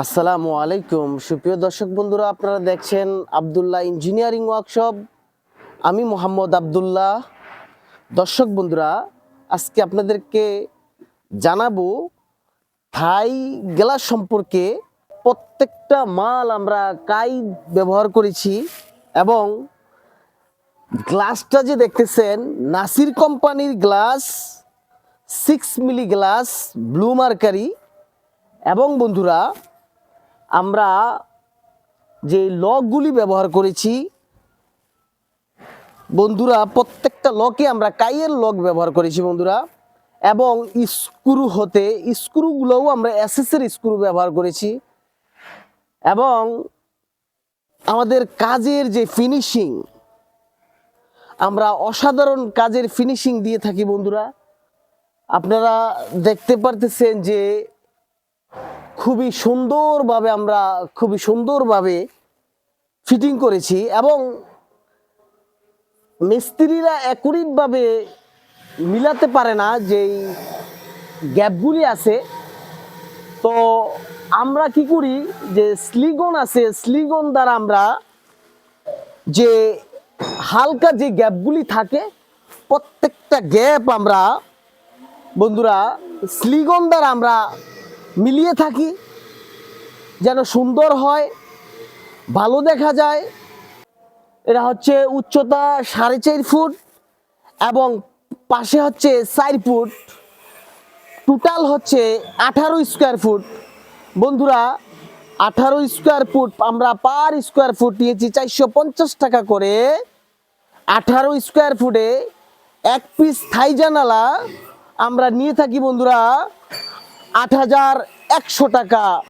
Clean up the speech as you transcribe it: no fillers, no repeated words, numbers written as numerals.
আসসালামু আলাইকুম সুপ্রিয় দর্শক বন্ধুরা, আপনারা দেখছেন আব্দুল্লাহ ইঞ্জিনিয়ারিং ওয়ার্কশপ। আমি মোহাম্মদ আব্দুল্লাহ। দর্শক বন্ধুরা, আজকে আপনাদেরকে জানাবো থাই গ্লাস সম্পর্কে। প্রত্যেকটা মাল আমরা কাই ব্যবহার করেছি এবং গ্লাসটা যে দেখতেছেন নাসির কোম্পানির glass, 6 milli glass, blue mercury. এবং বন্ধুরা, আমরা যে লকগুলি ব্যবহার করেছি বন্ধুরা, প্রত্যেকটা লকে আমরা কাইয়ের লক ব্যবহার করেছি বন্ধুরা। এবং স্ক্রুগুলোও আমরা এসএসের স্ক্রু ব্যবহার করেছি। এবং আমাদের কাজের যে ফিনিশিং, আমরা অসাধারণ কাজের ফিনিশিং দিয়ে থাকি বন্ধুরা। আপনারা দেখতে পারতেছেন যে খুবই সুন্দরভাবে ফিটিং করেছি এবং মিস্ত্রিরা অ্যাকুরেটভাবে মিলাতে পারে না যেই গ্যাপগুলি আছে। তো আমরা কি করি, যে স্লিগন আছে, স্লিগন দ্বারা আমরা যে হালকা যে গ্যাপগুলি থাকে প্রত্যেকটা গ্যাপ আমরা বন্ধুরা স্লিগন দ্বারা আমরা মিলিয়ে থাকি, যেন সুন্দর হয়, ভালো দেখা যায়। এটা হচ্ছে উচ্চতা 4.5 ফুট এবং পাশে হচ্ছে 4 ফুট, টোটাল হচ্ছে 18 স্কোয়ার ফুট বন্ধুরা। 18 স্কোয়ার ফুট আমরা পার স্কোয়ার ফুট নিয়েছি 450 টাকা করে। 18 স্কোয়ার ফুটে এক পিস থাই জানালা আমরা নিয়ে থাকি বন্ধুরা 8,100 টাকা।